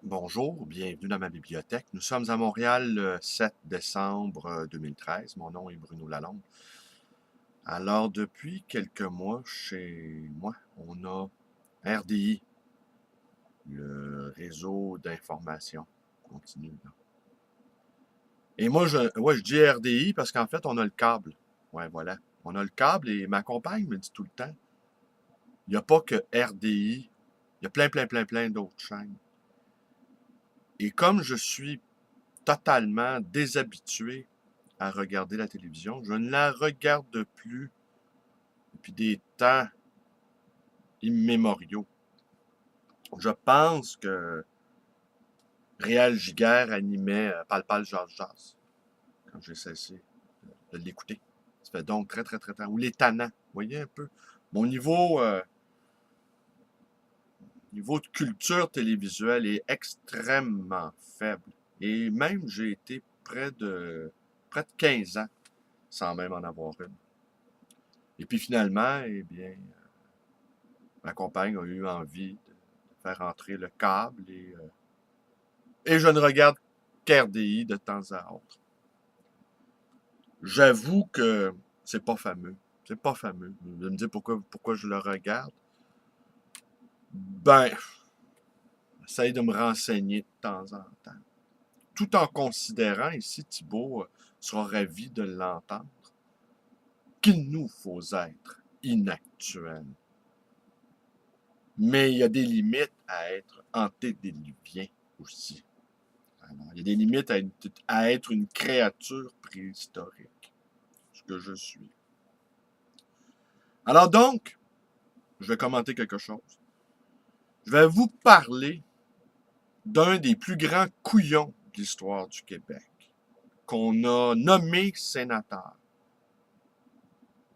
Bonjour, bienvenue dans ma bibliothèque. Nous sommes à Montréal le 7 décembre 2013. Mon nom est Bruno Lalonde. Alors, depuis quelques mois, chez moi, on a RDI, le réseau d'information continue, là. Et moi, je dis RDI parce qu'en fait, on a le câble. Ouais, voilà. On a le câble et ma compagne me dit tout le temps, il n'y a pas que RDI, il y a plein d'autres chaînes. Et comme je suis totalement déshabitué à regarder la télévision. Je ne la regarde plus depuis des temps immémoriaux. Je pense que Réal Giguère animait Pal Pal Jazz Jazz quand j'ai cessé de l'écouter. Ça fait donc très temps. Ou Les Tannants. Vous voyez un peu. Mon niveau de culture télévisuelle est extrêmement faible. Et même j'ai été près de 15 ans sans même en avoir une. Et puis finalement, eh bien, ma compagne a eu envie de faire entrer le câble et je ne regarde qu'RDI de temps à autre. J'avoue que c'est pas fameux. C'est pas fameux. Vous allez me dire pourquoi je le regarde. Ben, j'essaye de me renseigner de temps en temps. Tout en considérant, ici Thibault sera ravi de l'entendre, qu'il nous faut être inactuels. Mais il y a des limites à être antédiluvien aussi. Alors, il y a des limites à être une créature préhistorique, ce que je suis. Alors donc, je vais commenter quelque chose. Je vais vous parler d'un des plus grands couillons de l'histoire du Québec, qu'on a nommé sénateur,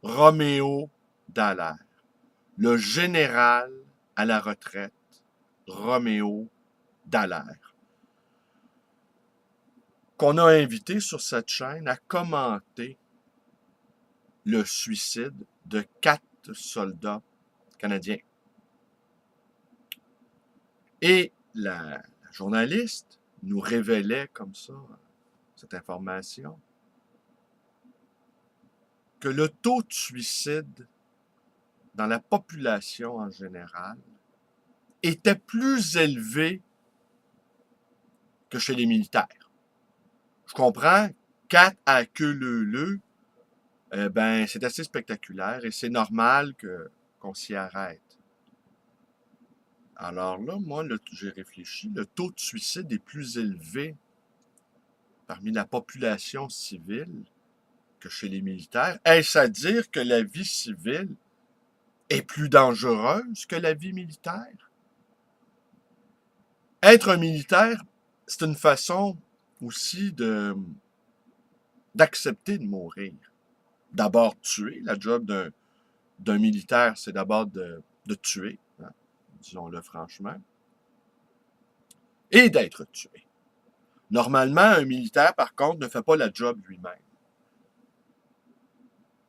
Roméo Dallaire, le général à la retraite, Roméo Dallaire, qu'on a invité sur cette chaîne à commenter le suicide de 4 soldats canadiens. Et la journaliste nous révélait comme ça, cette information, que le taux de suicide dans la population en général était plus élevé que chez les militaires. Je comprends, 4 à queue leu, ben, c'est assez spectaculaire et c'est normal qu'on s'y arrête. Alors là, moi, j'ai réfléchi, le taux de suicide est plus élevé parmi la population civile que chez les militaires. Est-ce à dire que la vie civile est plus dangereuse que la vie militaire? Être un militaire, c'est une façon aussi d'accepter de mourir. D'abord tuer. La job d'un militaire, c'est d'abord de tuer, hein, disons-le franchement, et d'être tué. Normalement, un militaire, par contre, ne fait pas la job lui-même.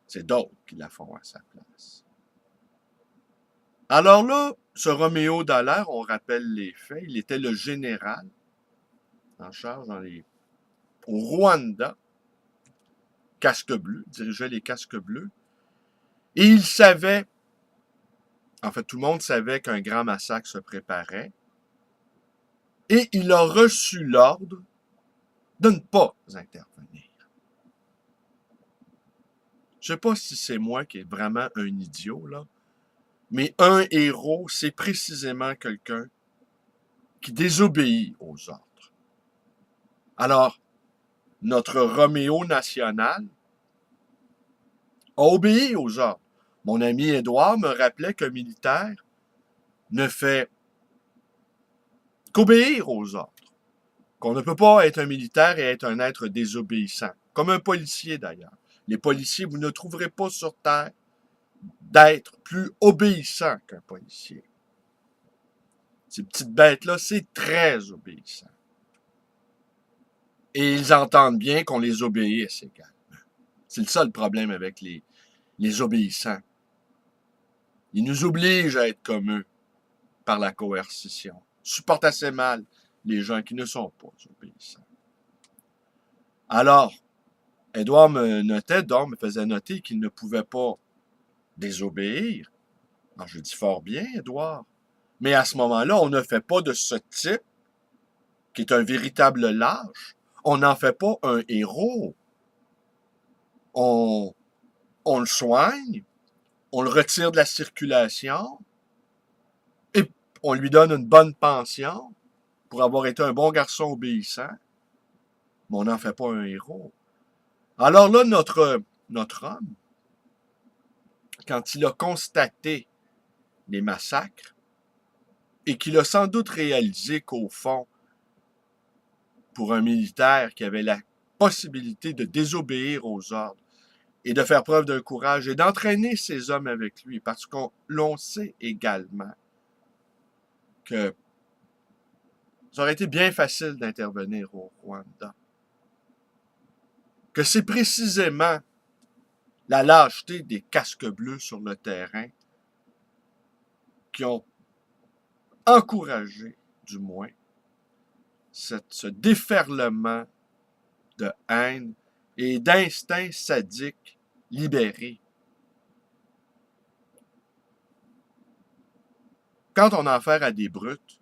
C'est d'autres qui la font à sa place. Alors là, ce Roméo Dallaire, on rappelle les faits, il était le général en charge au Rwanda, casque bleu, dirigeait les casques bleus, et il savait, en fait tout le monde savait qu'un grand massacre se préparait, et il a reçu l'ordre de ne pas intervenir. Je ne sais pas si c'est moi qui est vraiment un idiot, là, mais un héros, c'est précisément quelqu'un qui désobéit aux ordres. Alors, notre Roméo national a obéi aux ordres. Mon ami Édouard me rappelait qu'un militaire ne fait qu'obéir aux ordres. Qu'on ne peut pas être un militaire et être un être désobéissant. Comme un policier d'ailleurs. Les policiers, vous ne trouverez pas sur Terre d'être plus obéissant qu'un policier. Ces petites bêtes-là, c'est très obéissant. Et ils entendent bien qu'on les obéisse également. C'est le seul problème avec les obéissants. Ils nous obligent à être comme eux par la coercition. Supportent assez mal les gens qui ne sont pas obéissants. Alors, Édouard me faisait noter qu'il ne pouvait pas désobéir. Alors, je dis fort bien, Édouard. Mais à ce moment-là, on ne fait pas de ce type, qui est un véritable lâche, on n'en fait pas un héros. On, on le soigne, on le retire de la circulation, et on lui donne une bonne pension pour avoir été un bon garçon obéissant, mais on n'en fait pas un héros. Alors là, notre homme, quand il a constaté les massacres, et qu'il a sans doute réalisé qu'au fond, pour un militaire qui avait la possibilité de désobéir aux ordres et de faire preuve d'un courage et d'entraîner ses hommes avec lui, parce l'on sait également que ça aurait été bien facile d'intervenir au Rwanda, que c'est précisément la lâcheté des casques bleus sur le terrain qui ont encouragé, du moins, ce déferlement de haine et d'instinct sadique libéré. Quand on a affaire à des brutes,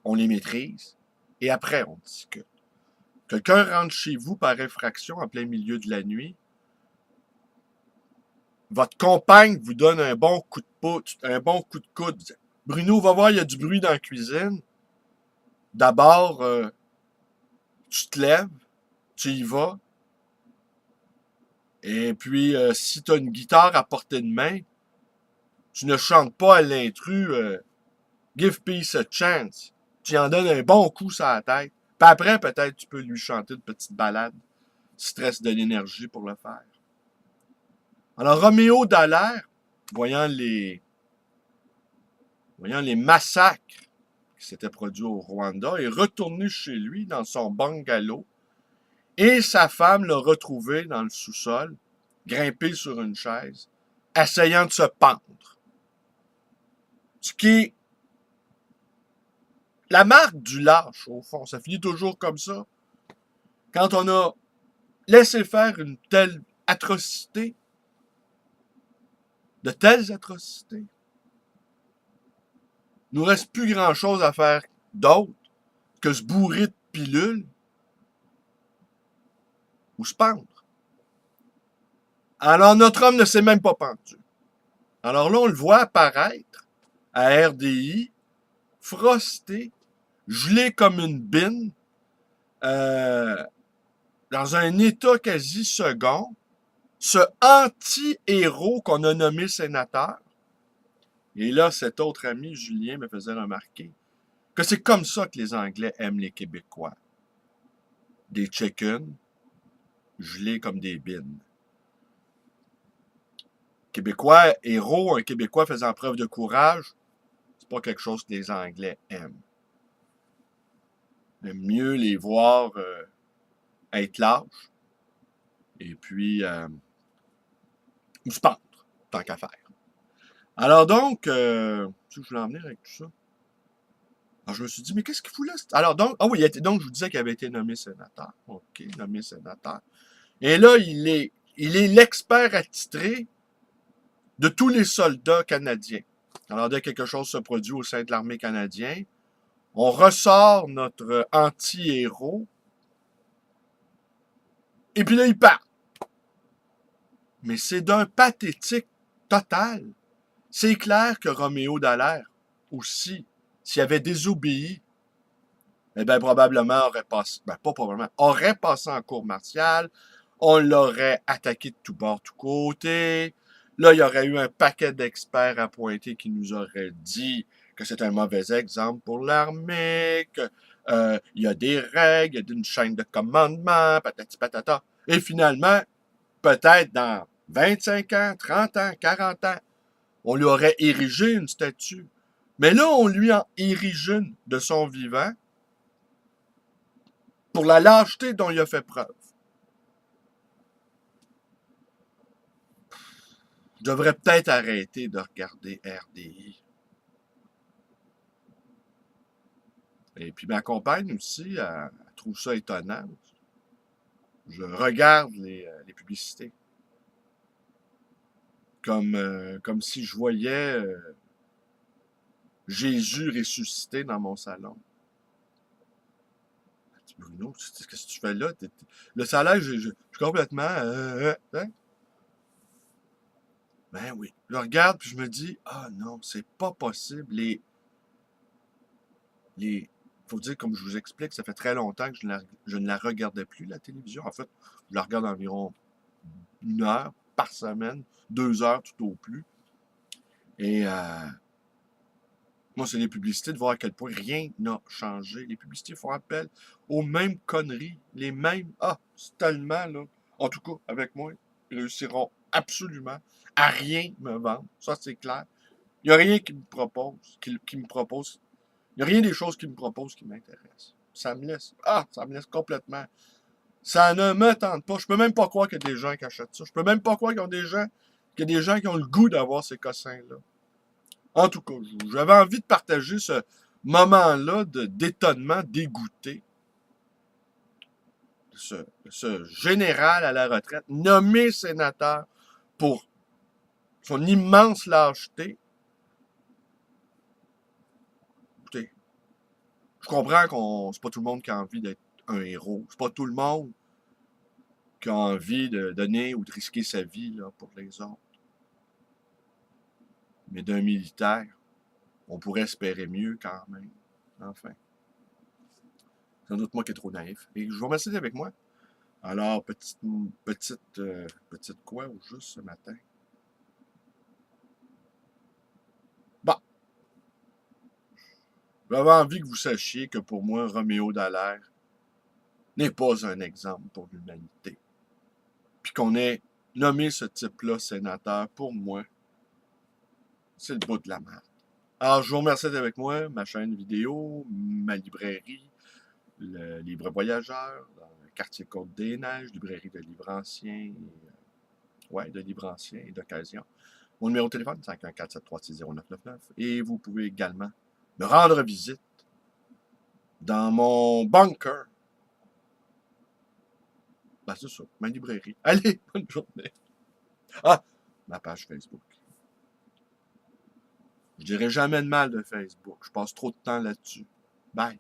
on les maîtrise et après on discute. Quelqu'un rentre chez vous par effraction en plein milieu de la nuit, votre compagne vous donne un bon coup de pouce, un bon coup de coude. Bruno, va voir, il y a du bruit dans la cuisine. D'abord, tu te lèves, tu y vas, et puis si tu as une guitare à portée de main, tu ne chantes pas à l'intrus Give peace a chance. Tu en donnes un bon coup sur la tête. Puis après, peut-être, tu peux lui chanter une petite balade. Si tu restes de l'énergie pour le faire. Alors, Roméo Dallaire, voyant les massacres qui s'étaient produits au Rwanda, est retourné chez lui dans son bungalow et sa femme l'a retrouvé dans le sous-sol, grimpé sur une chaise, essayant de se pendre. Ce qui est la marque du lâche, au fond. Ça finit toujours comme ça. Quand on a laissé faire une telle atrocité, de telles atrocités, il nous reste plus grand-chose à faire d'autre que se bourrer de pilules ou se pendre. Alors, notre homme ne s'est même pas pendu. Alors là, on le voit apparaître à RDI, frosté, gelé comme une bine, euh, dans un état quasi second, ce anti-héros qu'on a nommé sénateur. Et là, cet autre ami, Julien, me faisait remarquer que c'est comme ça que les Anglais aiment les Québécois. Des chickens, gelés comme des bines. Québécois, héros, un Québécois faisant preuve de courage, c'est pas quelque chose que les Anglais aiment. Ils aiment mieux les voir être lâches et puis ou se pendre, tant qu'à faire. Alors donc, je voulais en venir avec tout ça. Alors je me suis dit, mais qu'est-ce qu'il fout là? Alors donc, ah oui, donc je vous disais qu'il avait été nommé sénateur. OK, nommé sénateur. Et là, il est l'expert attitré de tous les soldats canadiens. Alors, dès que quelque chose se produit au sein de l'armée canadienne, on ressort notre anti-héros, et puis là, il part. Mais c'est d'un pathétique total. C'est clair que Roméo Dallaire, aussi, s'il avait désobéi, eh bien, probablement aurait passé, ben, pas probablement, aurait passé en cour martiale, on l'aurait attaqué de tous bords, tous côtés. Là, il y aurait eu un paquet d'experts à pointer qui nous auraient dit que c'est un mauvais exemple pour l'armée, que il y a des règles, il y a une chaîne de commandement, patati patata. Et finalement, peut-être dans 25 ans, 30 ans, 40 ans, on lui aurait érigé une statue. Mais là, on lui en érige une de son vivant pour la lâcheté dont il a fait preuve. Je devrais peut-être arrêter de regarder RDI. Et puis ma compagne aussi, elle trouve ça étonnant. Je regarde les publicités comme si je voyais Jésus ressuscité dans mon salon. Elle dit, Bruno, qu'est-ce que tu fais là? Le salaire, je suis complètement... hein? Ben oui. Je regarde puis je me dis, ah non, c'est pas possible. Faut dire, comme je vous explique, ça fait très longtemps que je ne la regardais plus, la télévision. En fait, je la regarde environ 1 heure par semaine, 2 heures tout au plus. Et moi, c'est les publicités de voir à quel point rien n'a changé. Les publicités font appel aux mêmes conneries, les mêmes. Ah, c'est tellement, là. En tout cas, avec moi, ils réussiront absolument à rien me vendre. Ça, c'est clair. Il n'y a rien qui me propose, qui me propose. Il n'y a rien des choses qu'ils me proposent qui m'intéresse. Ça me laisse complètement. Ça ne me tente pas. Je peux même pas croire qu'il y a des gens qui achètent ça. Je peux même pas croire qu'il y a des gens qui ont le goût d'avoir ces cossins-là. En tout cas, j'avais envie de partager ce moment-là d'étonnement dégoûté. Ce général à la retraite, nommé sénateur pour son immense lâcheté. Écoutez, je comprends qu'on c'est pas tout le monde qui a envie d'être un héros. C'est pas tout le monde qui a envie de donner ou de risquer sa vie là, pour les autres. Mais d'un militaire, on pourrait espérer mieux quand même. Enfin. C'est un doute moi qui est trop naïf. Et je vous remercie d'être avec moi. Alors, petite quoi au juste ce matin? Bon, j'avais envie que vous sachiez que pour moi, Roméo Dallaire n'est pas un exemple pour l'humanité. Puis qu'on ait nommé ce type-là sénateur, pour moi, c'est le bout de la merde. Alors, je vous remercie d'être avec moi, ma chaîne vidéo, ma librairie, le Livre Voyageur, dans le quartier Côte-des-Neiges, librairie de livres anciens, de livres anciens et d'occasion. Mon numéro de téléphone, 514-736-0999. Et vous pouvez également me rendre visite dans mon bunker. Ben, c'est ça, ma librairie. Allez, bonne journée. Ah, ma page Facebook. Je dirais jamais de mal de Facebook. Je passe trop de temps là-dessus. Bye.